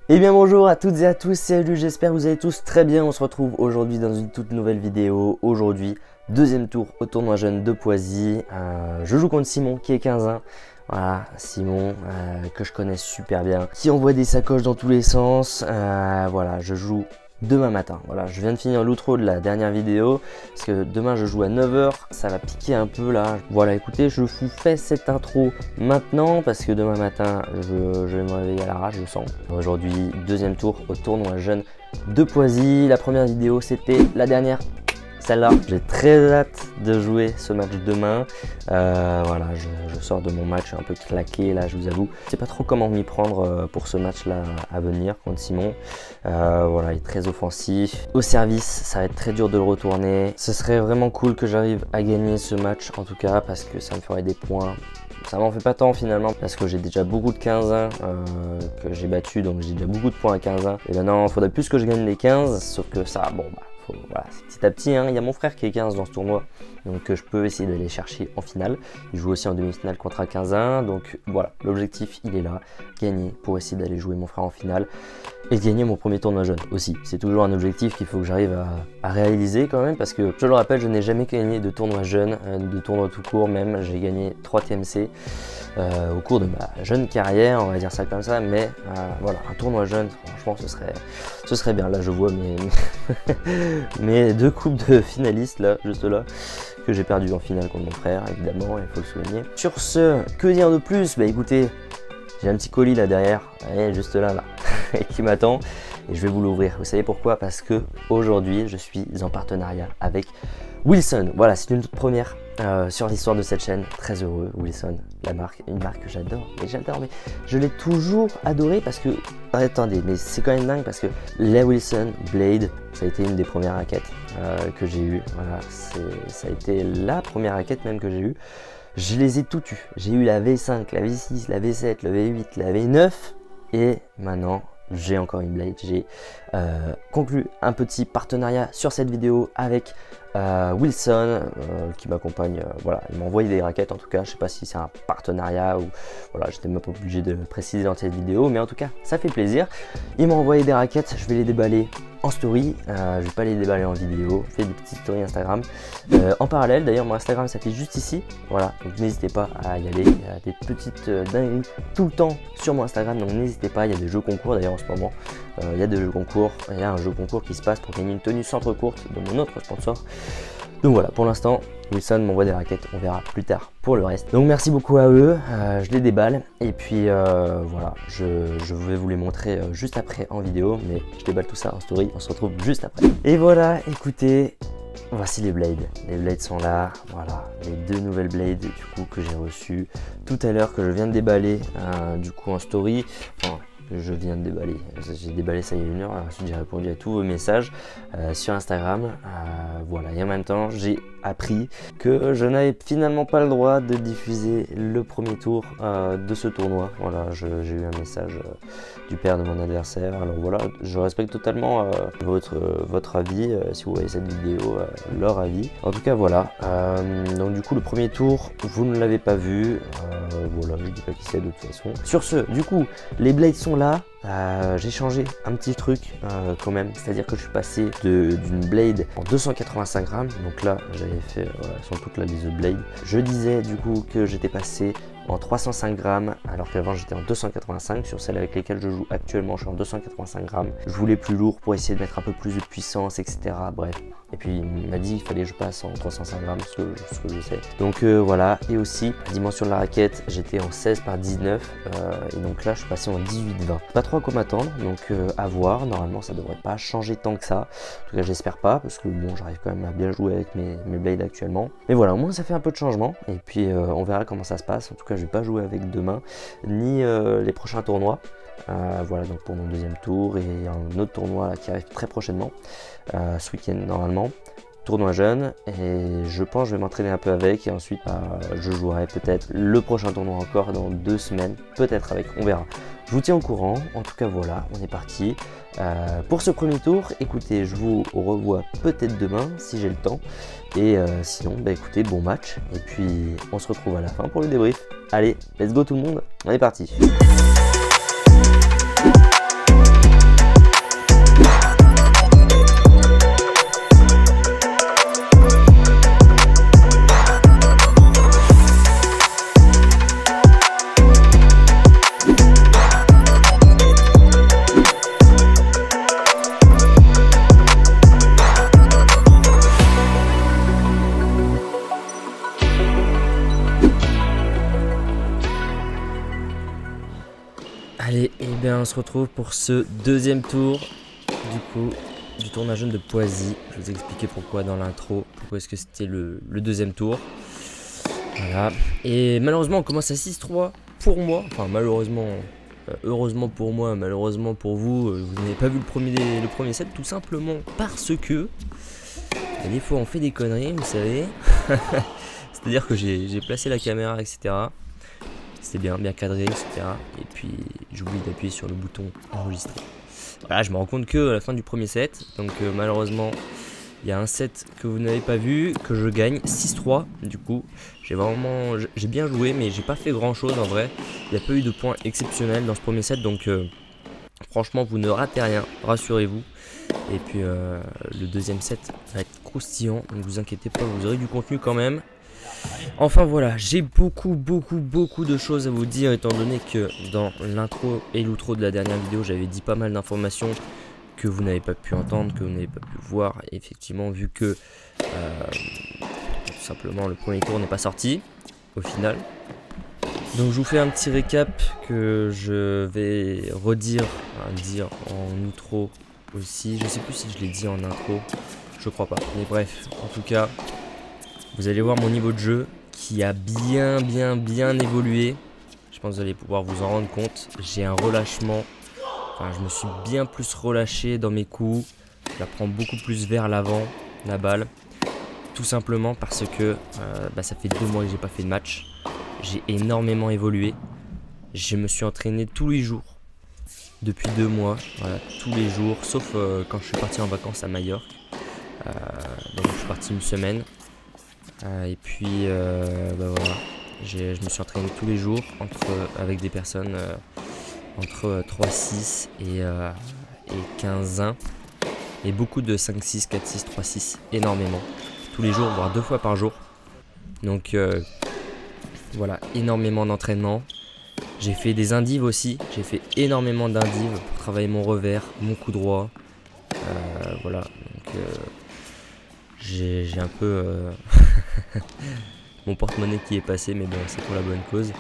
Eh bien bonjour à toutes et à tous, salut, j'espère que vous allez tous très bien. On se retrouve aujourd'hui dans une toute nouvelle vidéo. Aujourd'hui, deuxième tour au tournoi jeune de Poisy. Je joue contre Simon qui est 15 ans. Voilà, Simon que je connais super bien, qui envoie des sacoches dans tous les sens. Voilà, je joue demain matin. Voilà, je viens de finir l'outro de la dernière vidéo parce que demain je joue à 9 h, ça va piquer un peu là. Voilà, écoutez, je vous fais cette intro maintenant parce que demain matin je vais me réveiller à l'arrache, je sens. Aujourd'hui, deuxième tour au tournoi jeune de Poisy. La première vidéo, c'était la dernière, celle-là. J'ai très hâte de jouer ce match demain. Voilà, je sors de mon match un peu claqué là, je vous avoue. Je sais pas trop comment m'y prendre pour ce match là à venir contre Simon. Voilà, il est très offensif. Au service, ça va être très dur de le retourner. Ce serait vraiment cool que j'arrive à gagner ce match en tout cas parce que ça me ferait des points. Ça m'en fait pas tant finalement parce que j'ai déjà beaucoup de 15-1 que j'ai battu, donc j'ai déjà beaucoup de points à 15-1. Et maintenant, il faudrait plus que je gagne les 15, sauf que ça, bon bah, voilà, c'est petit à petit, hein. Il y a mon frère qui est 15 dans ce tournoi, donc je peux essayer d'aller chercher en finale. Il joue aussi en demi-finale contre un 15-1, donc voilà, l'objectif il est là, gagner pour essayer d'aller jouer mon frère en finale et de gagner mon premier tournoi jeune aussi. C'est toujours un objectif qu'il faut que j'arrive à réaliser quand même, parce que je le rappelle, je n'ai jamais gagné de tournoi jeune, de tournoi tout court même. J'ai gagné 3 TMC au cours de ma jeune carrière, on va dire ça comme ça, mais voilà, un tournoi jeune, franchement ce serait bien. Là je vois mes 2 coupes de finalistes là, juste là, que j'ai perdu en finale contre mon frère, évidemment, il faut le souligner. Sur ce, que dire de plus? Bah écoutez, j'ai un petit colis là derrière, juste là, qui m'attend et je vais vous l'ouvrir. Vous savez pourquoi? Parce que aujourd'hui je suis en partenariat avec Wilson. Voilà, c'est une toute première sur l'histoire de cette chaîne. Très heureux. Wilson, la marque, une marque que j'adore. Mais je l'ai toujours adoré parce que, attendez, mais c'est quand même dingue parce que la Wilson Blade, ça a été une des premières raquettes que j'ai eues. Voilà, ça a été la première raquette même que j'ai eue. Je les ai toutes eues. J'ai eu la V5, la V6, la V7, la V8, la V9 et maintenant j'ai encore une Blade. J'ai conclu un petit partenariat sur cette vidéo avec Wilson qui m'accompagne. Voilà, il m'a envoyé des raquettes en tout cas. Je sais pas si c'est un partenariat ou voilà, j'étais même pas obligé de préciser dans cette vidéo, mais en tout cas ça fait plaisir. Il m'a envoyé des raquettes, je vais les déballer en story, je vais pas les déballer en vidéo, je fais des petites stories Instagram en parallèle. D'ailleurs mon Instagram ça fait juste ici, voilà, donc n'hésitez pas à y aller. Il y a des petites dingueries tout le temps sur mon Instagram, donc n'hésitez pas. Il y a des jeux concours d'ailleurs en ce moment, il y a des jeux concours, il y a un jeu concours qui se passe pour gagner une tenue centre courte de mon autre sponsor. Donc voilà, pour l'instant Wilson m'envoie des raquettes, on verra plus tard pour le reste. Donc merci beaucoup à eux, je les déballe et puis voilà, je vais vous les montrer juste après en vidéo, mais je déballe tout ça en story, on se retrouve juste après. Et voilà, écoutez, voici les blades. Les blades sont là, voilà, les 2 nouvelles blades du coup que j'ai reçues tout à l'heure, que je viens de déballer du coup en story. Enfin, je viens de déballer, j'ai déballé ça il y a 1 heure, ensuite j'ai répondu à tous vos messages sur Instagram. Voilà, et en même temps j'ai appris que je n'avais finalement pas le droit de diffuser le premier tour de ce tournoi. Voilà, j'ai eu un message du père de mon adversaire. Alors voilà, je respecte totalement votre avis, si vous voyez cette vidéo, leur avis. En tout cas voilà, donc du coup le premier tour vous ne l'avez pas vu, voilà, je dis pas qui c'est de toute façon. Sur ce, du coup les blades sont là. J'ai changé un petit truc quand même, c'est à dire que je suis passé d'une blade en 285 grammes, donc là j'avais fait, voilà, elles sont toutes là les autres blades. Je disais du coup que j'étais passé en 305 grammes alors qu'avant j'étais en 285. Sur celles avec lesquelles je joue actuellement je suis en 285 grammes. Je voulais plus lourd pour essayer de mettre un peu plus de puissance, etc. Bref, et puis il m'a dit qu'il fallait que je passe en 305 grammes, ce que je sais. Donc voilà, et aussi la dimension de la raquette, j'étais en 16 par 19 et donc là je suis passé en 18-20. Pas trop à quoi m'attendre, donc à voir. Normalement ça devrait pas changer tant que ça, en tout cas j'espère pas, parce que bon, j'arrive quand même à bien jouer avec mes blades actuellement. Mais voilà, au moins ça fait un peu de changement et puis on verra comment ça se passe. En tout cas je vais pas jouer avec demain ni les prochains tournois. Voilà, donc pour mon deuxième tour et un autre tournoi là, qui arrive très prochainement ce week-end normalement, tournoi jeune, et je pense que je vais m'entraîner un peu avec et ensuite je jouerai peut-être le prochain tournoi encore dans 2 semaines, peut-être avec, on verra. Je vous tiens au courant. En tout cas voilà, on est parti pour ce premier tour. Écoutez, je vous revois peut-être demain si j'ai le temps, et sinon bah écoutez, bon match et puis on se retrouve à la fin pour le débrief. Allez, let's go tout le monde, on est parti. Allez, et bien on se retrouve pour ce deuxième tour du coup du tournoi jeune de Poisy. Je vous ai expliqué pourquoi dans l'intro, pourquoi est-ce que c'était le deuxième tour. Voilà, et malheureusement on commence à 6-3 pour moi, enfin malheureusement, heureusement pour moi, malheureusement pour vous, vous n'avez pas vu le premier set tout simplement parce que des fois on fait des conneries, vous savez. C'est-à-dire que j'ai placé la caméra, etc. C'était bien cadré, etc. Et puis j'oublie d'appuyer sur le bouton enregistrer. Voilà, je me rends compte que à la fin du premier set, donc malheureusement, il y a un set que vous n'avez pas vu, que je gagne 6-3. Du coup, j'ai bien joué, mais j'ai pas fait grand chose en vrai. Il n'y a pas eu de points exceptionnels dans ce premier set, donc franchement, vous ne ratez rien, rassurez-vous. Et puis le deuxième set va être croustillant, donc vous inquiétez pas, vous aurez du contenu quand même. Enfin voilà, j'ai beaucoup de choses à vous dire, étant donné que dans l'intro et l'outro de la dernière vidéo, j'avais dit pas mal d'informations que vous n'avez pas pu entendre, que vous n'avez pas pu voir. Et effectivement, vu que tout simplement le premier tour n'est pas sorti au final. Donc je vous fais un petit récap que je vais dire en outro aussi. Je sais plus si je l'ai dit en intro, je crois pas. Mais bref, en tout cas, vous allez voir mon niveau de jeu qui a bien évolué. Je pense que vous allez pouvoir vous en rendre compte. J'ai un relâchement. Enfin, je me suis bien plus relâché dans mes coups. Je la prends beaucoup plus vers l'avant, la balle. Tout simplement parce que ça fait 2 mois que j'ai pas fait de match. J'ai énormément évolué. Je me suis entraîné tous les jours. Depuis 2 mois. Voilà, tous les jours. Sauf quand je suis parti en vacances à Majorque. Donc je suis parti une semaine. Et puis voilà, je me suis entraîné tous les jours avec des personnes entre 3-6 et 15-1 et beaucoup de 5-6, 4-6, 3-6, énormément tous les jours, voire 2 fois par jour. Donc voilà, énormément d'entraînement. J'ai fait des indives aussi, j'ai fait énormément d'indives pour travailler mon revers, mon coup droit. Voilà, donc j'ai un peu mon porte-monnaie qui est passé, mais bon, c'est pour la bonne cause.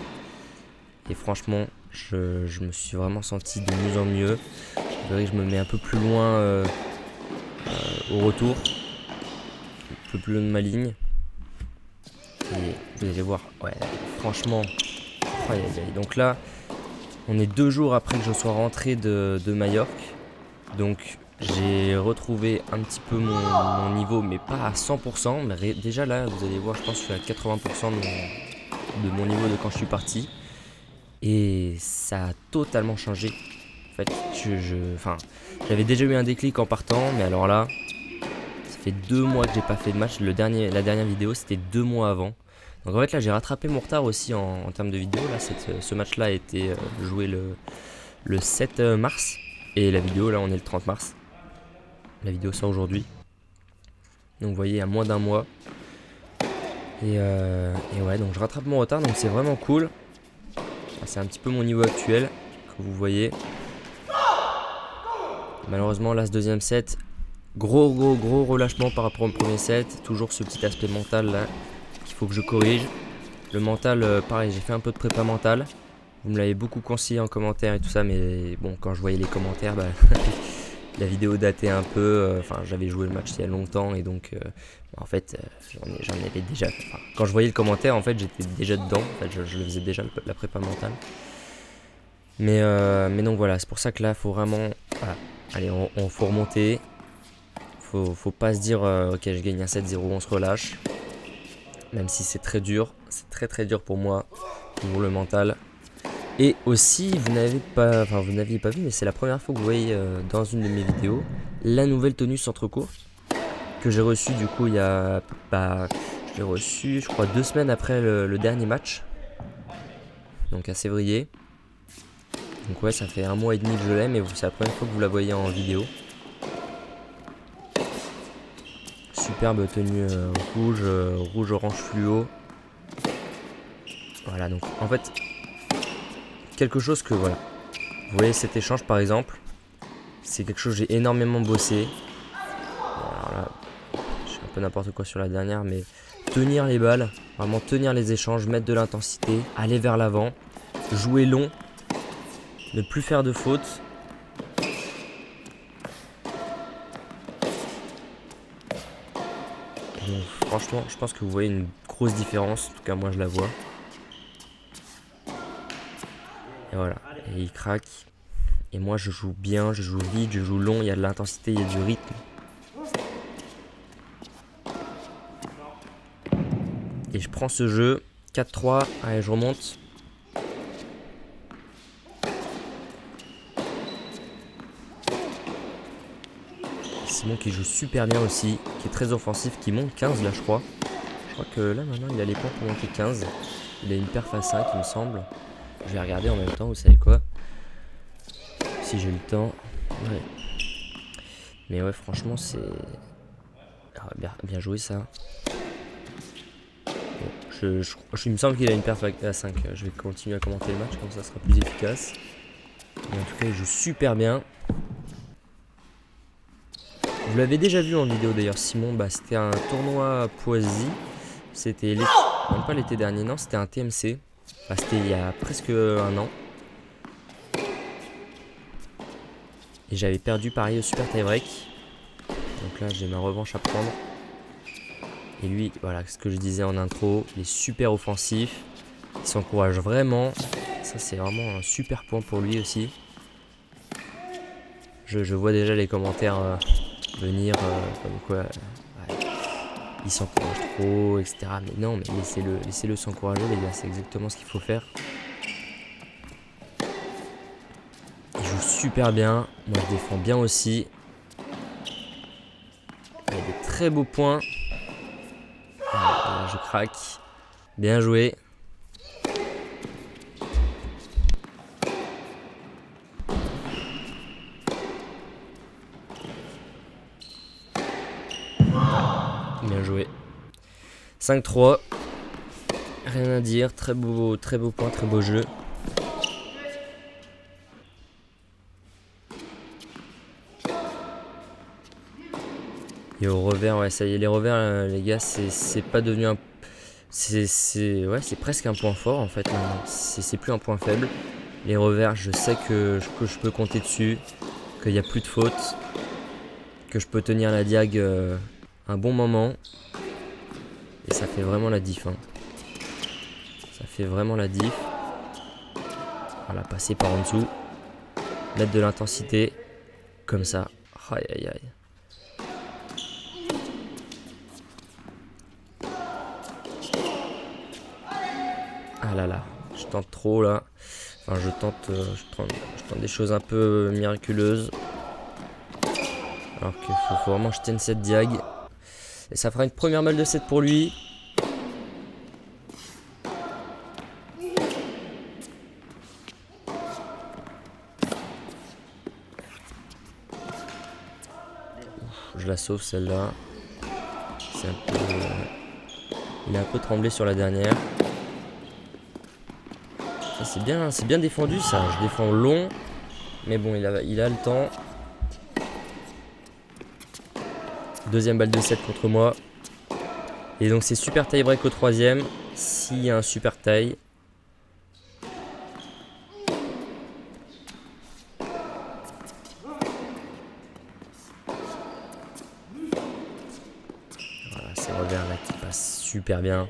Et franchement, je me suis vraiment senti de mieux en mieux. Vous verrez que je me mets un peu plus loin au retour, un peu plus loin de ma ligne. Et vous allez voir, ouais, franchement, donc là, on est 2 jours après que je sois rentré de Majorque. Donc j'ai retrouvé un petit peu mon niveau, mais pas à 100%. Mais déjà là, vous allez voir, je pense que je suis à 80% de mon niveau de quand je suis parti. Et ça a totalement changé. En fait, j'avais déjà eu un déclic en partant, mais alors là, ça fait 2 mois que j'ai pas fait de match. La dernière vidéo, c'était 2 mois avant. Donc en fait là, j'ai rattrapé mon retard aussi en termes de vidéo. Là, ce match-là a été joué le 7 mars. Et la vidéo, là, on est le 30 mars. La vidéo sort aujourd'hui. Donc vous voyez, à moins d'1 mois. Et ouais, donc je rattrape mon retard, donc c'est vraiment cool. C'est un petit peu mon niveau actuel que vous voyez. Malheureusement là ce deuxième set, gros relâchement par rapport au premier set. Toujours ce petit aspect mental là qu'il faut que je corrige. Le mental, pareil, j'ai fait un peu de prépa mentale. Vous me l'avez beaucoup conseillé en commentaire et tout ça, mais bon, quand je voyais les commentaires, la vidéo datait un peu. Enfin, j'avais joué le match il y a longtemps et donc en fait j'en avais déjà. Quand je voyais le commentaire, en fait j'étais déjà dedans. En fait, je le faisais déjà, la prépa mentale. Mais donc voilà, c'est pour ça que là faut vraiment, voilà, allez, on faut remonter. Faut pas se dire ok, je gagne un 7-0, on se relâche. Même si c'est très dur, c'est très dur pour moi, pour le mental. Et aussi, vous n'aviez pas vu, mais c'est la première fois que vous voyez dans une de mes vidéos la nouvelle tenue centre-course que j'ai reçue du coup il y a, je l'ai reçue je crois 2 semaines après le dernier match, donc à février. Donc ouais, ça fait 1 mois et demi que je l'ai, mais c'est la première fois que vous la voyez en vidéo. Superbe tenue rouge orange fluo. Voilà, donc en fait quelque chose que voilà, vous voyez cet échange par exemple, c'est quelque chose que j'ai énormément bossé. Alors là, je fais un peu n'importe quoi sur la dernière, mais tenir les balles, vraiment tenir les échanges, mettre de l'intensité, aller vers l'avant, jouer long, ne plus faire de fautes. Donc, franchement, je pense que vous voyez une grosse différence. En tout cas, moi, je la vois. Et voilà. Et il craque. Et moi, je joue bien, je joue vite, je joue long. Il y a de l'intensité, il y a du rythme. Et je prends ce jeu. 4-3. Allez, je remonte. Simon qui joue super bien aussi, qui est très offensif, qui monte 15 là je crois. Je crois que là maintenant il a les points pour monter 15. Il a une perf à 5 il me semble. Je vais regarder en même temps, vous savez quoi. Si j'ai le temps. Ouais. Mais ouais franchement c'est... Ah, bien joué ça. Bon, il me semble qu'il a une perf à 5. Je vais continuer à commenter le match, comme ça sera plus efficace. Mais en tout cas il joue super bien. Vous l'avez déjà vu en vidéo d'ailleurs Simon, bah, c'était un tournoi à Poissy. C'était même pas l'été dernier, non c'était un TMC. Bah, c'était il y a presque un an. Et j'avais perdu pareil au super tie break. Donc là j'ai ma revanche à prendre. Et lui, voilà ce que je disais en intro, il est super offensif. Il s'encourage vraiment. Ça c'est vraiment un super point pour lui aussi. Je vois déjà les commentaires venir comme quoi il s'encourage trop, etc. Mais non, mais laissez-le s'encourager les gars, c'est exactement ce qu'il faut faire. Il joue super bien, moi je défends bien aussi. Il y a des très beaux points. Là, je craque. Bien joué. Bien joué. 5-3. Rien à dire. Très beau point, très beau jeu. Et au revers, ouais, ça y est, les revers, les gars, c'est pas devenu un... Ouais, c'est presque un point fort en fait. C'est plus un point faible. Les revers, je sais que je peux compter dessus. Qu'il n'y a plus de fautes. Que je peux tenir la diag un bon moment. Et ça fait vraiment la diff. Hein. Ça fait vraiment la diff. Voilà, passer par en dessous. Mettre de l'intensité. Comme ça. Aïe aïe aïe. Ah là là. Je tente trop là. Enfin je tente des choses un peu miraculeuses. Alors qu'il faut vraiment que je tienne cette diag. Et ça fera une première balle de 7 pour lui. Je la sauve celle-là. C'est un peu... Il a un peu tremblé sur la dernière. C'est bien défendu ça. Je défends long. Mais bon, il a le temps. Deuxième balle de 7 contre moi. Et donc c'est super tie break au troisième. S'il y a un super tie. Voilà, c'est revers là qui passe super bien.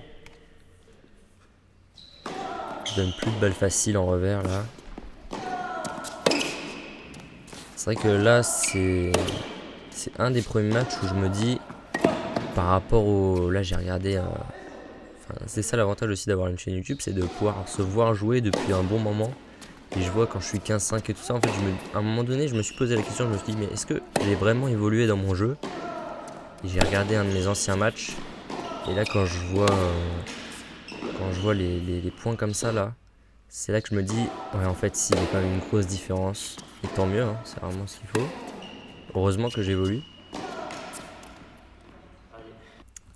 Je donne plus de balles faciles en revers là. C'est vrai que là c'est un des premiers matchs où je me dis par rapport au... Là j'ai regardé... Enfin, c'est ça l'avantage aussi d'avoir une chaîne YouTube, c'est de pouvoir se voir jouer depuis un bon moment. Et je vois quand je suis 15-5 et tout ça, en fait à un moment donné je me suis posé la question, je me suis dit mais est-ce que j'ai vraiment évolué dans mon jeu? Et j'ai regardé un de mes anciens matchs. Et là quand je vois les points comme ça là, c'est là que je me dis ouais en fait si, il y a quand même une grosse différence. Et tant mieux, hein, c'est vraiment ce qu'il faut. Heureusement que j'évolue.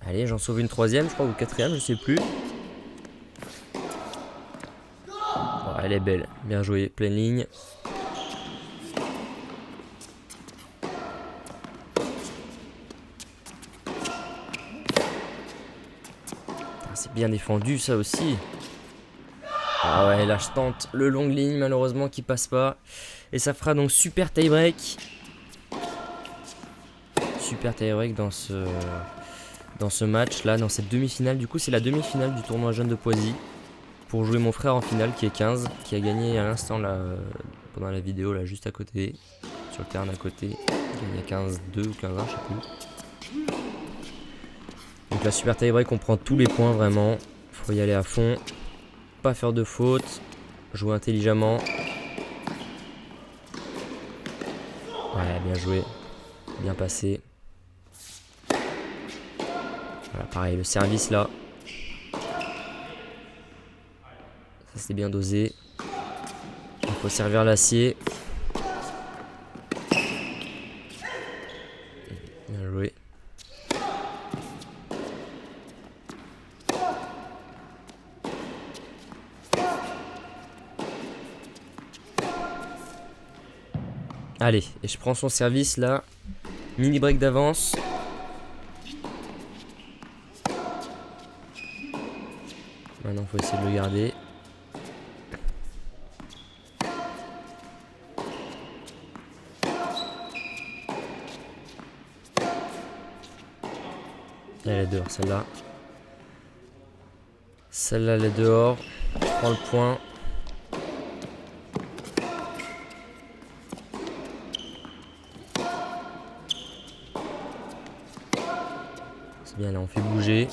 Allez, j'en sauve une troisième, je crois, ou quatrième, je sais plus. Oh, elle est belle, bien joué, pleine ligne. C'est bien défendu ça aussi. Ah ouais, là je tente le long ligne malheureusement qui passe pas. Et ça fera donc super tie break. Super tie break dans ce match là, dans cette demi-finale. Du coup c'est la demi-finale du tournoi jeune de Poisy. Pour jouer mon frère en finale qui est 15, qui a gagné à l'instant là, pendant la vidéo là juste à côté. Sur le terrain d'à côté. Il y a 15-2 ou 15-1 je sais plus. Donc la super tie break on prend tous les points vraiment. Faut y aller à fond. Pas faire de faute. Jouer intelligemment. Ouais, bien joué. Bien passé. Voilà, pareil, le service là. Ça c'est bien dosé. Il faut servir l'acier. Bien joué. Allez, et je prends son service là. Mini break d'avance. Maintenant, il faut essayer de le garder. Elle est dehors, celle-là. Celle-là, elle est dehors. Je prends le point. C'est bien, là, on fait bouger.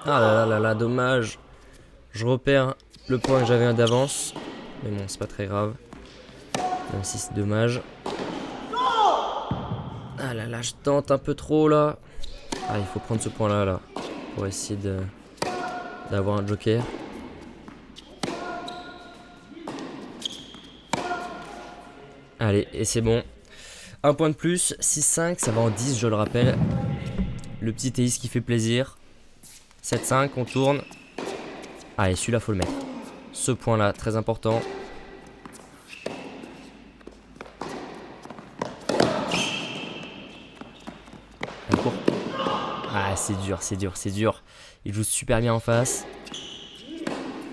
Ah là là là là, dommage. Je repère le point que j'avais d'avance. Mais bon, c'est pas très grave. Même si c'est dommage. Ah là là, je tente un peu trop là. Ah, il faut prendre ce point là, là. Pour essayer d'avoir un joker. Allez, et c'est bon. Un point de plus, 6-5, ça va en 10, je le rappelle. Le petit Théis qui fait plaisir. 7-5, on tourne. Allez, celui-là, faut le mettre. Ce point-là, très important. Ah, c'est dur, c'est dur, c'est dur. Il joue super bien en face.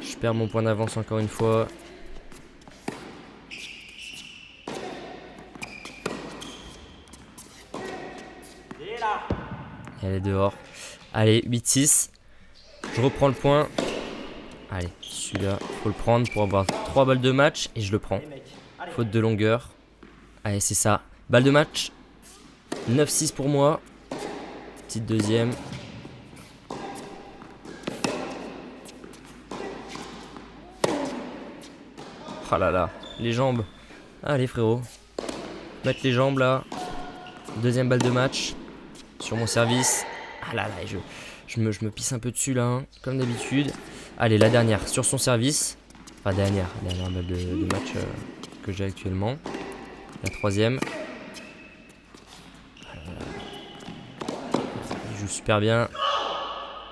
Je perds mon point d'avance encore une fois. Elle est dehors. Allez, 8-6. Je reprends le point. Allez, celui-là, faut le prendre pour avoir 3 balles de match. Et je le prends. Faute de longueur. Allez, c'est ça. Balle de match. 9-6 pour moi. Petite deuxième. Oh là là, les jambes. Allez frérot. Mettre les jambes là. Deuxième balle de match. Sur mon service. Ah là là, je me pisse un peu dessus là, hein, comme d'habitude. Allez, la dernière sur son service. Enfin, dernière balle de match que j'ai actuellement. La troisième. Il joue super bien.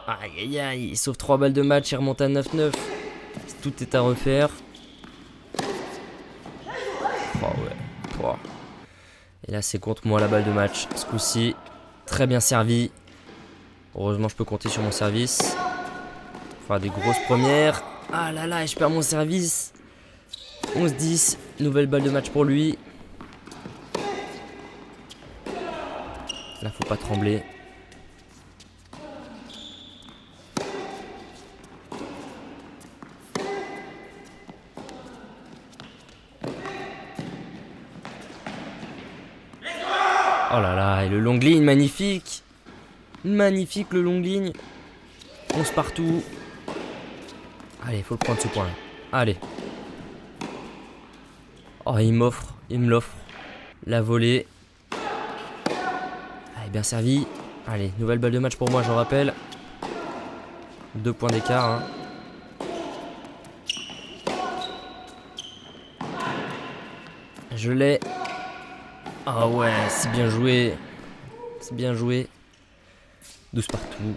Aïe aïe aïe, il sauve 3 balles de match, il remonte à 9-9. Tout est à refaire. Oh ouais. Oh. Et là, c'est contre moi la balle de match. Ce coup-ci, très bien servi. Heureusement, je peux compter sur mon service. Faire des grosses premières. Ah là là, et je perds mon service. 11-10. Nouvelle balle de match pour lui. Là, faut pas trembler. Oh là là, et le long ligne, magnifique. Magnifique le long ligne. 11 partout. Allez, il faut le prendre ce point là. Allez. Oh, il me l'offre. La volée. Allez, bien servi. Allez, nouvelle balle de match pour moi, je rappelle. 2 points d'écart. Hein. Je l'ai. Ah ouais, c'est bien joué. C'est bien joué. 12 partout.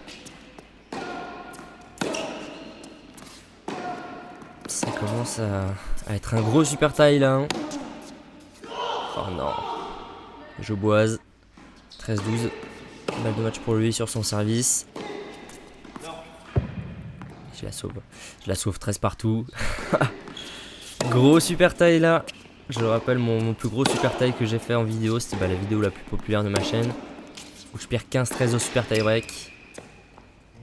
Ça commence à être un gros super taille là. Hein. Oh non. Je boise. 13-12. Balle de match pour lui sur son service. Je la sauve. Je la sauve 13 partout. Gros super taille là. Je le rappelle, mon plus gros super taille que j'ai fait en vidéo, c'était la vidéo la plus populaire de ma chaîne. Où je perds 15-13 au super tie break.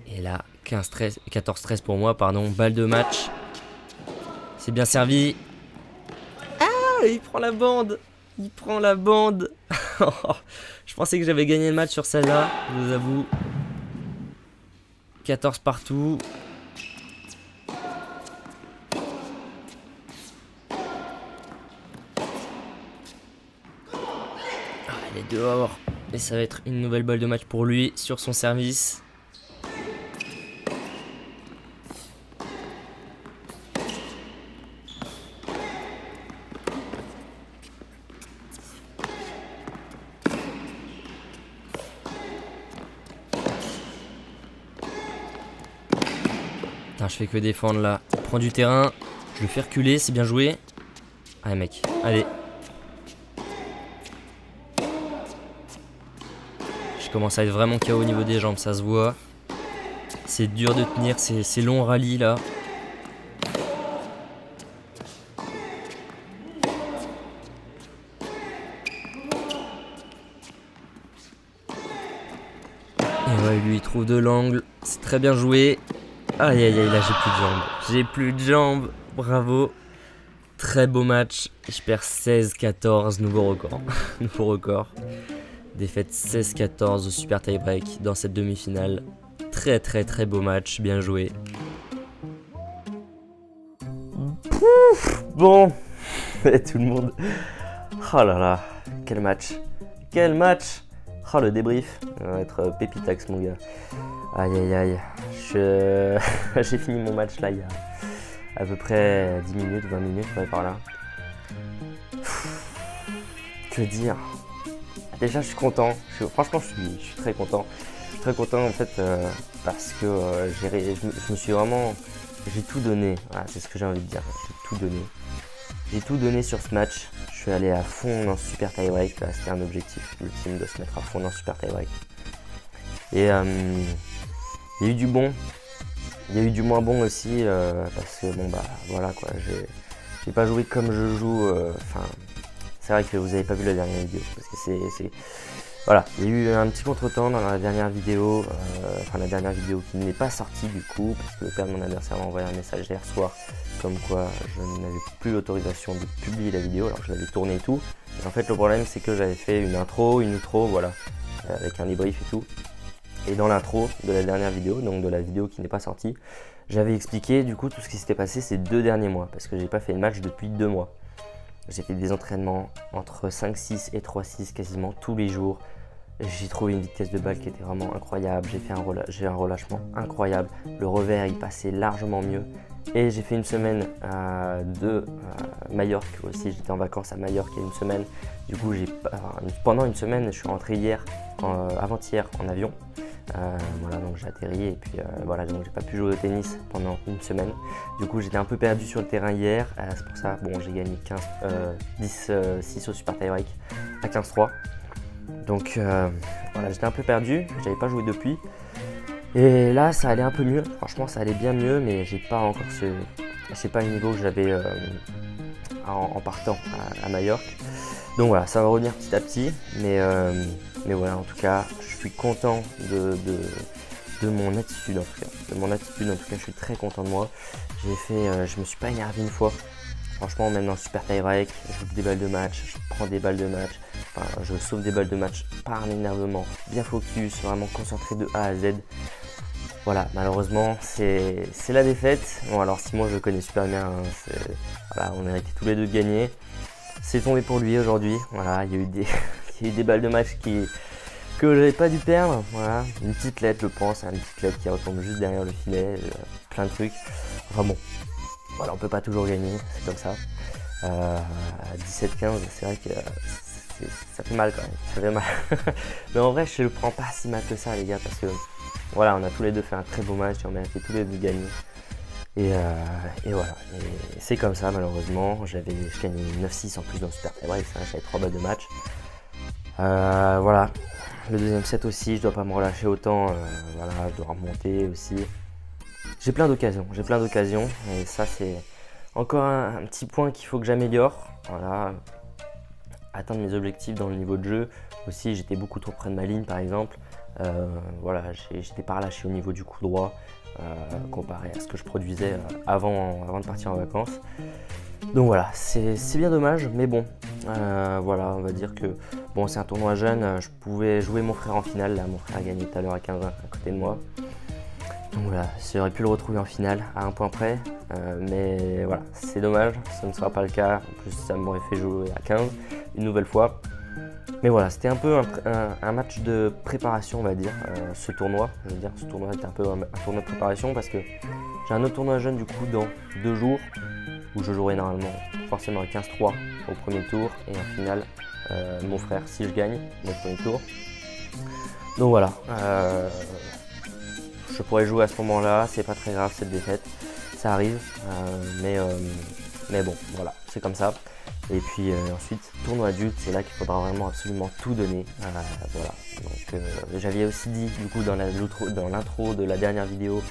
Et là, 14-13 pour moi, pardon. Balle de match. C'est bien servi. Ah, il prend la bande. Il prend la bande. Je pensais que j'avais gagné le match sur celle-là, je vous avoue. 14 partout. Ah, il est dehors. Et ça va être une nouvelle balle de match pour lui sur son service. Putain, je fais que défendre là. Il prend du terrain. Je le fais reculer, c'est bien joué. Allez mec, allez. Je commence à être vraiment KO au niveau des jambes, ça se voit. C'est dur de tenir ces longs rallyes là. Et ouais, lui il trouve de l'angle. C'est très bien joué. Aïe aïe aïe, là j'ai plus de jambes. J'ai plus de jambes. Bravo. Très beau match. Je perds 16-14, nouveau record. Nouveau record. Défaite 16-14 au super tie break dans cette demi-finale. Très très très beau match, bien joué. Pouf, bon. Et tout le monde. Oh là là, quel match. Quel match. Oh le débrief. Ça va être pépitax mon gars. Aïe aïe aïe. J'ai fini mon match là il y a à peu près 10 minutes, 20 minutes, ouais, par là. Que dire. Déjà je suis content, franchement je suis très content. Je suis très content en fait parce que je me suis vraiment, j'ai tout donné, voilà, c'est ce que j'ai envie de dire, j'ai tout donné. J'ai tout donné sur ce match, je suis allé à fond dans ce super tie break, c'était un objectif ultime de se mettre à fond dans ce super tie break. Et il y a eu du bon, il y a eu du moins bon aussi parce que bon bah voilà quoi, j'ai pas joué comme je joue, c'est vrai que vous n'avez pas vu la dernière vidéo, parce que c'est voilà, il y a eu un petit contretemps dans la dernière vidéo, la dernière vidéo qui n'est pas sortie du coup, parce que le père de mon adversaire m'a envoyé un message hier soir, comme quoi je n'avais plus l'autorisation de publier la vidéo, alors que je l'avais tournée et tout. Et en fait le problème c'est que j'avais fait une intro, une outro, voilà, avec un débrief et tout. Et dans l'intro de la dernière vidéo, donc de la vidéo qui n'est pas sortie, j'avais expliqué du coup tout ce qui s'était passé ces 2 derniers mois, parce que j'ai pas fait de match depuis 2 mois. J'ai fait des entraînements entre 5-6 et 3-6 quasiment tous les jours. J'ai trouvé une vitesse de balle qui était vraiment incroyable. J'ai un relâchement incroyable. Le revers, il passait largement mieux. Et j'ai fait une semaine de Majorque aussi. J'étais en vacances à Majorque il y a une semaine. Du coup, pendant une semaine, je suis rentré avant-hier en avion. Voilà, donc j'ai atterri et puis voilà, donc j'ai pas pu jouer au tennis pendant une semaine. Du coup j'étais un peu perdu sur le terrain hier, c'est pour ça, bon j'ai gagné 10-6 au super tie break à 15-3. Donc voilà, j'étais un peu perdu, j'avais pas joué depuis. Et là ça allait un peu mieux, franchement ça allait bien mieux, mais j'ai pas encore c'est pas le niveau que j'avais en partant à Majorque. Donc voilà, ça va revenir petit à petit, mais voilà, en tout cas, je suis content de mon attitude en tout cas. De mon attitude en tout cas, je suis très content de moi. Je me suis pas énervé une fois. Franchement, même dans le super tie break, je joue des balles de match, je prends des balles de match, je sauve des balles de match par un énervement, bien focus, vraiment concentré de A à Z. Voilà, malheureusement, c'est la défaite. Bon, alors Simon, je le connais super bien, hein, voilà, on a été tous les deux de gagner. C'est tombé pour lui aujourd'hui. Voilà, il y a eu des balles de match que j'avais pas dû perdre. Voilà, une petite lettre, je pense, une petite lettre qui retombe juste derrière le filet, plein de trucs. Enfin bon, voilà, on peut pas toujours gagner, c'est comme ça. À 17-15, c'est vrai que ça fait mal quand même, ça fait mal. Mais en vrai, je le prends pas si mal que ça, les gars, parce que voilà, on a tous les deux fait un très beau match et on a été tous les deux gagnés. Et voilà, et c'est comme ça malheureusement. Je gagnais 9-6 en plus dans le super tie break, j'avais 3 balles de match. Voilà, le deuxième set aussi, je dois pas me relâcher autant, voilà, je dois remonter aussi. j'ai plein d'occasions, et ça c'est encore un petit point qu'il faut que j'améliore. Voilà, atteindre mes objectifs dans le niveau de jeu. Aussi, j'étais beaucoup trop près de ma ligne par exemple. Voilà, j'étais pas relâché au niveau du coup droit comparé à ce que je produisais avant de partir en vacances. Donc voilà, c'est bien dommage, mais bon, voilà, on va dire que bon, c'est un tournoi jeune, je pouvais jouer mon frère en finale. Là, mon frère a gagné tout à l'heure à 15 à côté de moi. Donc voilà, j'aurais pu le retrouver en finale à un point près, mais voilà, c'est dommage, ça ne sera pas le cas. En plus, ça m'aurait fait jouer à 15 une nouvelle fois. Mais voilà, c'était un peu un match de préparation, on va dire, ce tournoi. Je veux dire, ce tournoi était un peu un tournoi de préparation parce que j'ai un autre tournoi jeune du coup dans 2 jours où je jouerai normalement forcément à 15-3 au premier tour et en finale mon frère si je gagne le premier tour. Donc voilà, je pourrais jouer à ce moment-là, c'est pas très grave cette défaite, ça arrive, mais bon, voilà, c'est comme ça. Et puis ensuite, tournoi adulte, c'est là qu'il faudra vraiment absolument tout donner. Voilà. Donc j'avais aussi dit du coup dans l'intro de la dernière vidéo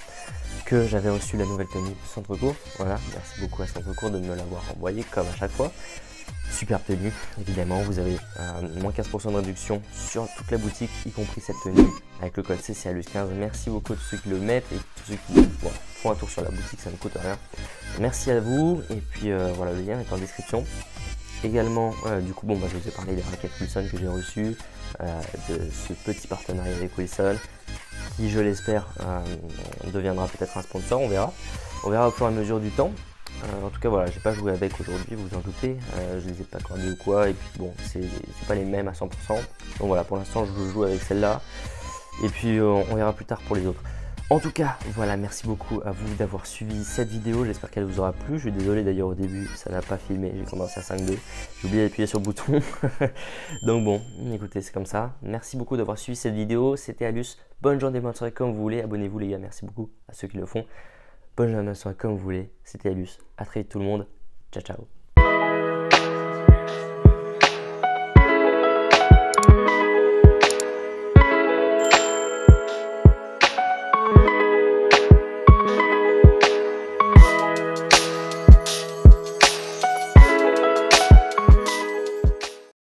que j'avais reçu la nouvelle tenue Centre Court. Voilà, merci beaucoup à Centre Court de me l'avoir envoyé comme à chaque fois. Superbe tenue, évidemment, vous avez moins 15% de réduction sur toute la boutique, y compris cette tenue, avec le code CCALUS15. Merci beaucoup à tous ceux qui le mettent et tous ceux qui font un tour sur la boutique, ça ne coûte rien. Merci à vous, et puis voilà, le lien est en description. Également, du coup, bon, je vous ai parlé des raquettes Wilson que j'ai reçues, de ce petit partenariat avec Wilson, qui, je l'espère, deviendra peut-être un sponsor, on verra. On verra au fur et à mesure du temps. En tout cas, voilà, j'ai pas joué avec aujourd'hui, vous vous en doutez, je les ai pas accordés ou quoi, et puis bon, c'est pas les mêmes à 100%. Donc voilà, pour l'instant, je joue avec celle-là, et puis on verra plus tard pour les autres. En tout cas, voilà, merci beaucoup à vous d'avoir suivi cette vidéo, j'espère qu'elle vous aura plu. Je suis désolé d'ailleurs au début, ça n'a pas filmé, j'ai commencé à 5-2, j'ai oublié d'appuyer sur le bouton. Donc bon, écoutez, c'est comme ça. Merci beaucoup d'avoir suivi cette vidéo, c'était Alus. Bonne journée, bonne soirée comme vous voulez, abonnez-vous les gars, merci beaucoup à ceux qui le font. Bonne journée, bonne soirée comme vous voulez, c'était Alus. À très vite tout le monde, ciao ciao.